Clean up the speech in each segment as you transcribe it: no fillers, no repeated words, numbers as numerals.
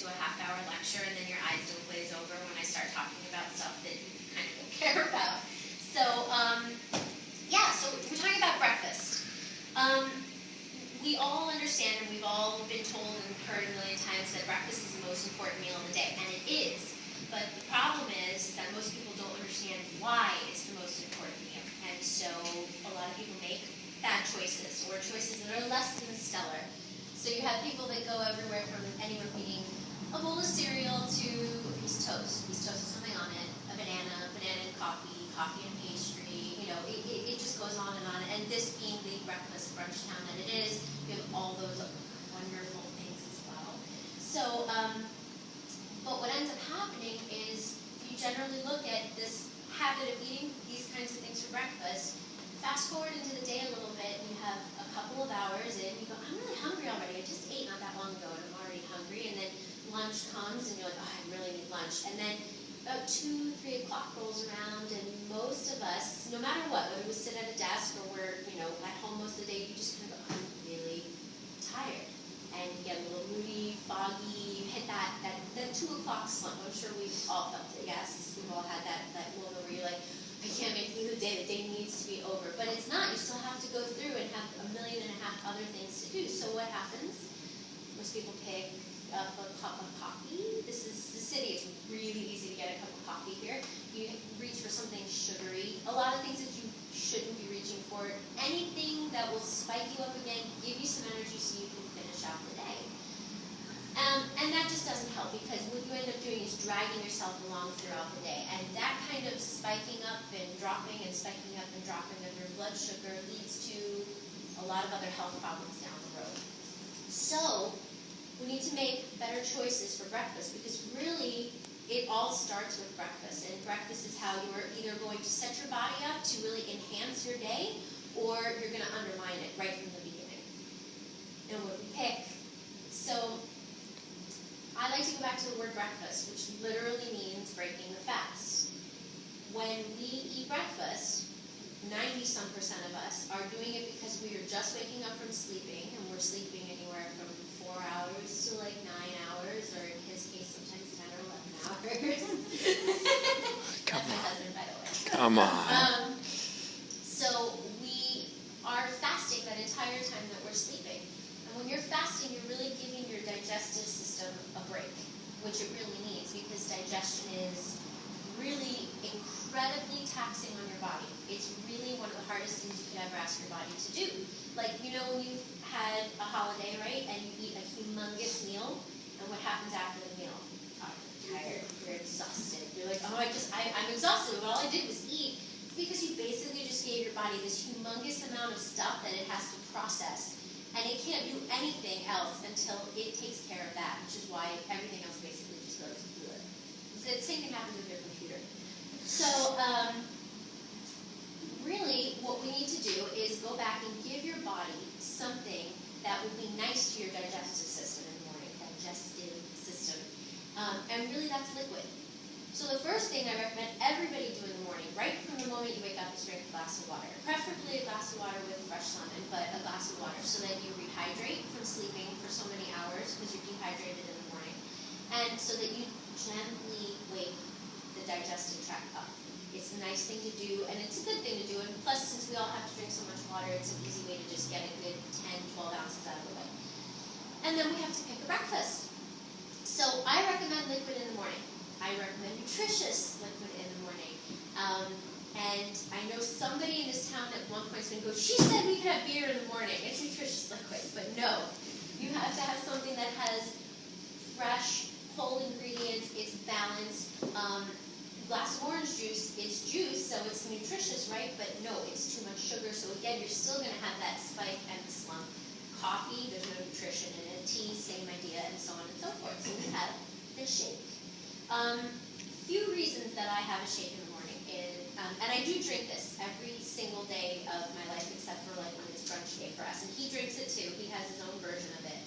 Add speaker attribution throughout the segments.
Speaker 1: to a half-hour lecture, and then your eyes don't glaze over when I start talking about stuff that you kind of don't care about. So, yeah, so we're talking about breakfast. We all understand, and we've all been told and heard a million times that breakfast is the most important meal of the day, and it is. But the problem is that most people don't understand why it's the most important meal. And so a lot of people make bad choices, or choices that are less than stellar. So you have people that go everywhere from anywhere from eating a bowl of cereal to a piece of toast. A piece of toast with something on it, a banana and coffee, coffee and pastry. You know, it just goes on. And this being the breakfast brunch town that it is, you have all those wonderful things as well. So, but what ends up happening is you generally look at this habit of eating these kinds of things for breakfast. Fast forward into the day a little bit, and you have a couple of hours in, you go, I'm really hungry already. I just ate not that long ago, and I'm already hungry. And then lunch comes, and you're like, oh, I really need lunch. And then about 2, 3 o'clock rolls around, and most of us, no matter what, whether we sit at a desk or we're, you know, at home most of the day, you just kind of go, I'm really tired. And you get a little moody, foggy, you hit that 2 o'clock slump. I'm sure we've all felt it, yes. We've all had that moment where you're like, I can't make it through the day needs to be over. But it's not. You still have to go through and have 1.5 million other things to do. So what happens? Most people pick up a cup of coffee. This is the city. It's really easy to get a cup of coffee here. You reach for something sugary. A lot of things that you shouldn't be reaching for. Anything that will spike you up again, give you some energy so you can finish out the day. And that just doesn't help, because what you end up doing is dragging yourself along throughout the day. And that kind of spiking up and dropping and spiking up and dropping of your blood sugar leads to a lot of other health problems down the road. So we need to make better choices for breakfast, because really it all starts with breakfast. And breakfast is how you're either going to set your body up to really enhance your day, or you're going to undermine it right from the beginning. And what we pick. So I like to go back to the word breakfast, which literally means breaking the fast. When we eat breakfast, 90-some% of us are doing it because we are just waking up from sleeping, and we're sleeping anywhere from 4 hours to like 9 hours, or in his case, sometimes 10 or 11 hours.
Speaker 2: Come
Speaker 1: That's my
Speaker 2: on.
Speaker 1: husband, by the way.
Speaker 2: Come on.
Speaker 1: So we are fasting that entire time that we're sleeping. And when you're fasting, you're really giving your digestive system a break, which it really needs, because digestion is really incredibly taxing on your body. It's really one of the hardest things you could ever ask your body to do. Like, you know, when you've had a holiday, right, and you eat a humongous meal, and what happens after the meal? Oh, you're tired, you're exhausted. You're like, oh, I'm exhausted, but all I did was eat. It's because you basically just gave your body this humongous amount of stuff that it has to process. And it can't do anything else until it takes care of that, which is why everything else basically just goes through it. So the same thing happens with your computer. So really what we need to do is go back and give your body something that will be nice to your digestive system in the morning, and really that's liquid. So the first thing I recommend everybody do in the morning, right from the moment you wake up, is drink a glass of water. Preferably a glass of water with fresh lemon, but a glass of water, so that you rehydrate from sleeping for so many hours, because you're dehydrated in the morning, and so that you gently wake the digestive tract up. It's a nice thing to do, and it's a good thing to do, and plus, since we all have to drink so much water, it's an easy way to just get a good 10, 12 ounces out of the way. And then we have to pick a breakfast. So I recommend liquid in the morning. I recommend nutritious liquid in the morning. And I know somebody in this town at one point is going to go, she said we could have beer in the morning. It's nutritious liquid. But no, you have to have something that has fresh, whole ingredients. It's balanced. Glass of orange juice is juice, so it's nutritious, right? But no, it's too much sugar. So again, you're still going to have that spike and the slump. Coffee, there's no nutrition in it. Tea, same idea, and so on and so forth. So we have the shake. Few reasons that I have a shake in the morning is, and I do drink this every single day of my life, except for like when it's brunch day for us. And he drinks it too. He has his own version of it.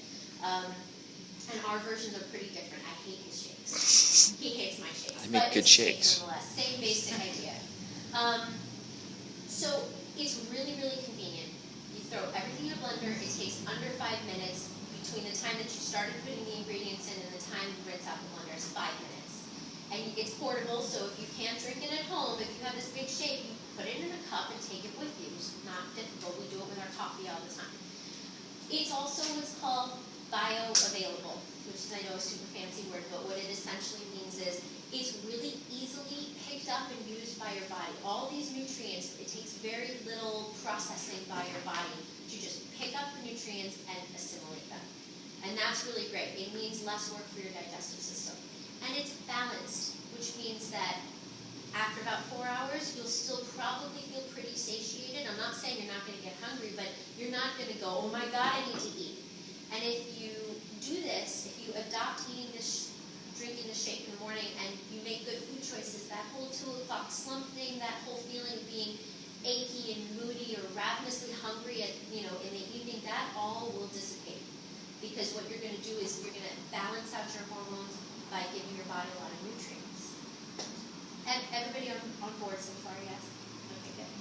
Speaker 1: And our versions are pretty different. I hate his shakes. He hates my shakes.
Speaker 2: I make good shakes.
Speaker 1: Nonetheless, same basic idea. So it's really, really convenient. You throw everything in a blender. It takes under 5 minutes between the time time that you started putting the ingredients in and the time you rinse out the blender is 5 minutes. And it's portable, so if you can't drink it at home, if you have this big shake, you put it in a cup and take it with you. It's not difficult. We do it with our coffee all the time. It's also what's called bioavailable, which is, I know, a super fancy word, but what it essentially means is it's really easily picked up and used by your body. All these nutrients, it takes very little processing by your body to just pick up the nutrients and assimilate them. And that's really great. It means less work for your digestive system. And it's balanced, which means that after about 4 hours, you'll still probably feel pretty satiated. I'm not saying you're not going to get hungry, but you're not going to go, oh my God, I need to eat. And if you do this, if you adopt drinking the shake in the morning, and you make good food choices, that whole 2 o'clock slump thing, that whole feeling of being achy and moody or ravenously hungry at, in the evening, that all will dissipate. Because what you're going to do is you're going to balance out your hormones by giving your body a lot of nutrients. Everybody on board so far, yes? Okay, good.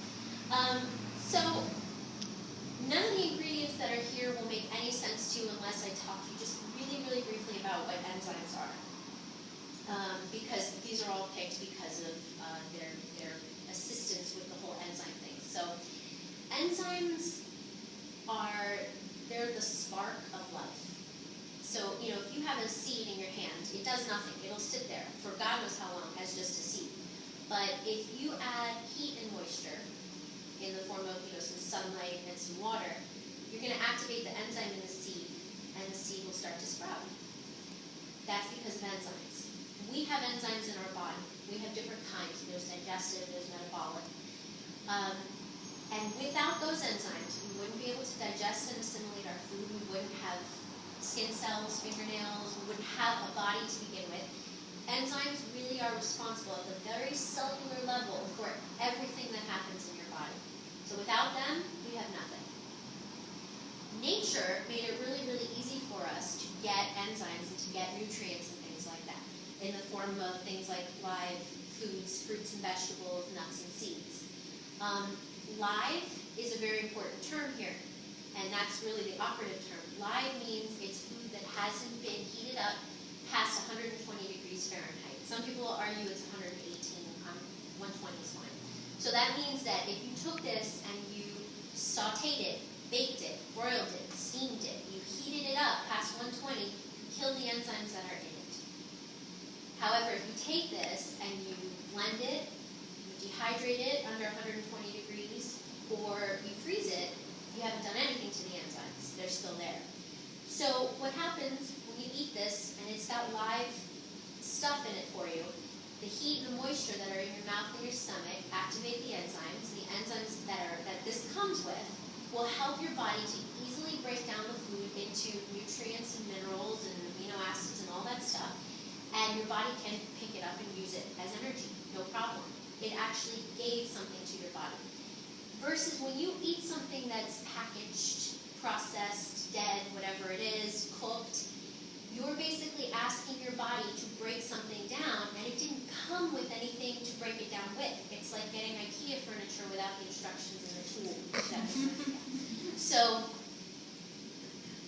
Speaker 1: So none of the ingredients that are here will make any sense to you unless I talk to you just really, really briefly about what enzymes are. Because these are all picked because of their assistance with the whole enzyme thing. So enzymes they're the spark of life. So, if you have a seed in your hand, it does nothing. It'll sit there for God knows how long as just a seed. But if you add heat and moisture in the form of, some sunlight and some water, you're going to activate the enzyme in the seed, and the seed will start to sprout. That's because of enzymes. We have enzymes in our body. We have different kinds. There's digestive, there's metabolic. And without those enzymes, we wouldn't be able to digest and assimilate our food. We wouldn't have skin cells, fingernails. We wouldn't have a body to begin with. Enzymes really are responsible at the very cellular level for everything that happens in your body. So without them, we have nothing. Nature made it really, really easy for us to get enzymes and to get nutrients and things like that in the form of things like live foods, fruits and vegetables, nuts and seeds. Live is a very important term here, and that's really the operative term. Live means it's food that hasn't been heated up past 120 degrees Fahrenheit. Some people will argue it's 118, 120 is fine. So that means that if you took this and you sauteed it, baked it, broiled it, steamed it, you heated it up past 120, you kill the enzymes that are in it. However, if you take this and you blend it, you dehydrate it under 120 degrees, or you freeze it, you haven't done anything to the enzymes. They're still there. So what happens when you eat this, and it's got live stuff in it for you, the heat and the moisture that are in your mouth and your stomach activate the enzymes. The enzymes that this comes with will help your body to easily break down the food into nutrients and minerals and amino acids and all that stuff. And your body can pick it up and use it as energy, no problem. It actually gave something to your body. Versus when you eat something that's packaged, processed, dead, whatever it is, cooked, you're basically asking your body to break something down, and it didn't come with anything to break it down with. It's like getting IKEA furniture without the instructions and the tool. So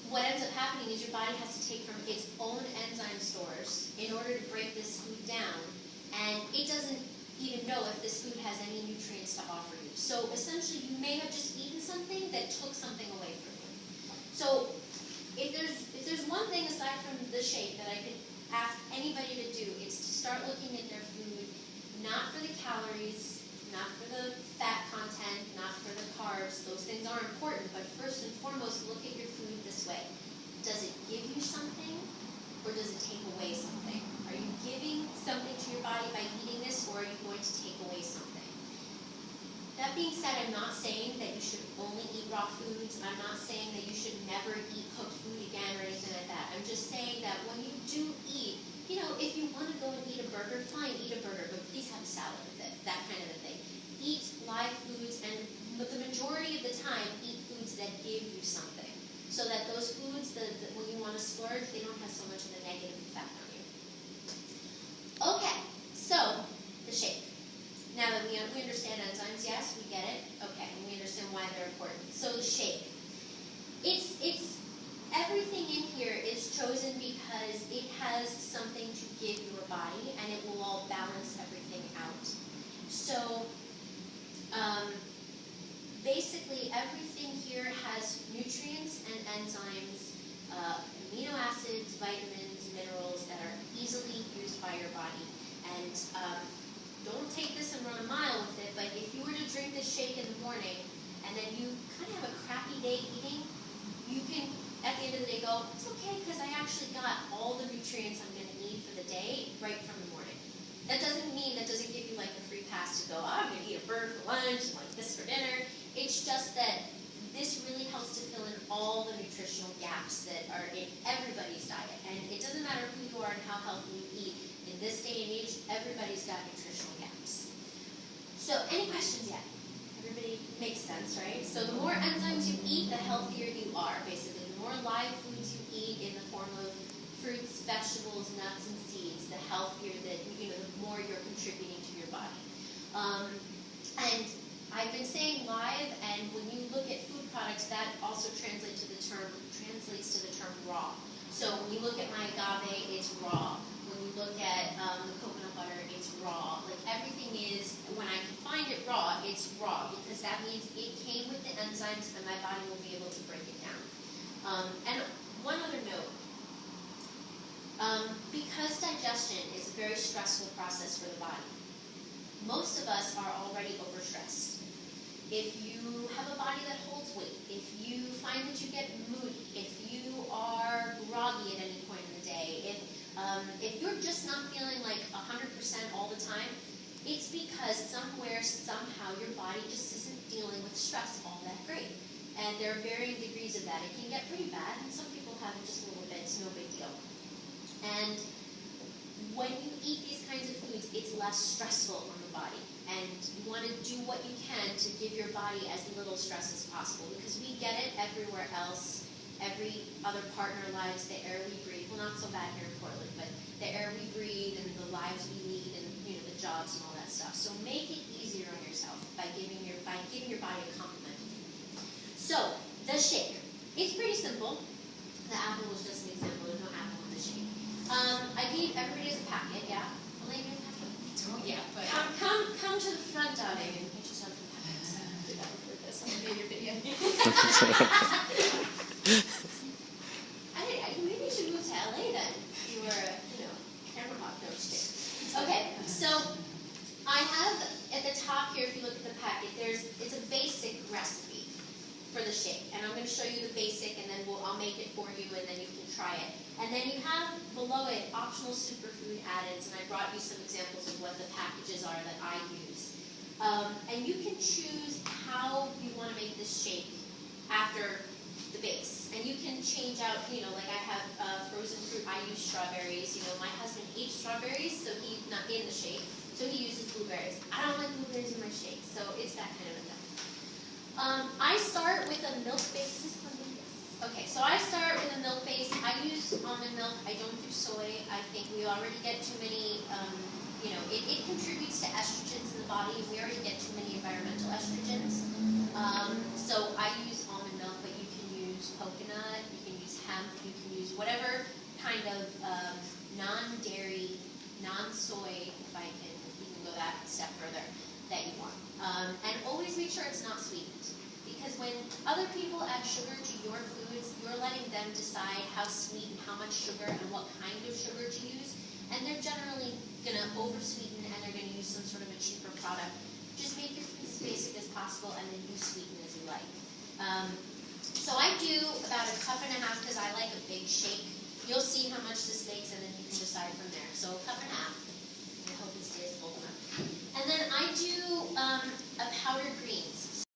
Speaker 1: what ends up happening is your body has to take from its own enzyme stores in order to break this food down, and it doesn't even know if this food has any nutrients to offer you. So essentially, you may have just eaten something that took something away from you. So if there's one thing aside from the shake that I could ask anybody to do, it's to start looking at their food, not for the calories, not for the fat content, not for the carbs. Those things are important, but first and foremost, look at your food this way. Does it give you something, or does it take away something? Are you giving something to your body by eating this, or are you going to take away something? That being said, I'm not saying that you should only eat raw foods. I'm not saying that you should never eat cooked food again or anything like that. I'm just saying that when you do eat, if you want to go and eat a burger, fine, eat a burger, but please have a salad with it, that kind of a thing. Eat live foods, and but the majority of the time, eat foods that give you something. So that those foods, when you want to splurge, they don't have so much of a negative effect on you. Okay, so the shake. Now that we understand enzymes, yes, we get it. Okay, and we understand why they're important. So the shake. It's everything in here is has something to give your body, and it will all balance everything out. So basically everything here has nutrients and enzymes, amino acids, vitamins, minerals that are easily used by your body. And don't take this and run a mile with it, but if you were to drink this shake in the morning and then you kind of have a crappy day eating, you can, at the end of the day, go, it's okay because I actually got all the nutrients I'm going to need for the day right from the morning. That doesn't give you like a free pass to go, oh, I'm going to eat a bird for lunch, like this for dinner. It's just that this really helps to fill in all the nutritional gaps that are in everybody's diet. And it doesn't matter who you are and how healthy you eat. In this day and age, everybody's got nutritional gaps. So, any questions yet? Everybody makes sense, right? So the more enzymes you eat, the healthier you are, basically. The more live foods you eat in the form of fruits, vegetables, nuts, and seeds, the healthier that, the more you're contributing to your body. And I've been saying live, and when you look at food products, that also translates to the term raw. So when you look at my agave, it's raw. When you look at the coconut butter, it's raw. Like everything is, when I can find it raw, it's raw, because that means it came with the enzymes and my body will be able to break it down. And one other note, because digestion is a very stressful process for the body, most of us are already overstressed. If you have a body that holds weight, if you find that you get moody, if you are groggy at any point in the day, if you're just not feeling like 100% all the time, it's because somewhere, somehow, your body just isn't dealing with stress all that great. And there are varying degrees of that. It can get pretty bad, and some people have it just a little bit. It's no big deal. And when you eat these kinds of foods, it's less stressful on the body. And you want to do what you can to give your body as little stress as possible, because we get it everywhere else, every other part in our lives, the air we breathe. Well, not so bad here in Portland, but the air we breathe and the lives we lead and the jobs and all that stuff. So make it easier on yourself by giving your body a compliment. So the shake, it's pretty simple. The apple was just an example. There's no apple in the shake. I gave everybody as a packet. Yeah, Elaine, you have to.
Speaker 3: Oh, yeah, but
Speaker 1: Come to the front, darling, and get yourself a packet.
Speaker 3: did that for this. I made your video.
Speaker 1: Maybe you should move to LA then. You were, camera hawk. No, just kidding. Okay, so I have at the top here, if you look at the packet, it's a basic recipe for the shake, and I'm going to show you the basic, and then I'll make it for you, and then you can try it. And then you have below it optional superfood add-ins, and I brought you some examples of what the packages are that I use. And you can choose how you want to make this shake after the base. And you can change out, like I have frozen fruit, I use strawberries. My husband eats strawberries, so he's not in the shake, so he uses blueberries. I don't like blueberries in my shake, so it's that kind of a thing. I start with a milk base. Is this Cornelius? Okay, so I start with a milk base. I use almond milk. I don't do soy. I think we already get too many, it contributes to estrogens in the body. We already get too many environmental estrogens. So I use almond milk, but you can use coconut, you can use hemp, you can use whatever kind of non-dairy, non-soy, if I can even go that step further, that you want. And always make sure it's not sweetened. Because when other people add sugar to your foods, you're letting them decide how sweet and how much sugar and what kind of sugar to use. And they're generally going to over-sweeten, and they're going to use some sort of a cheaper product. Just make your foods as basic as possible, and then you sweeten as you like. So I do about 1.5 cups, because I like a big shake. You'll see how much this makes, and then you can decide from there.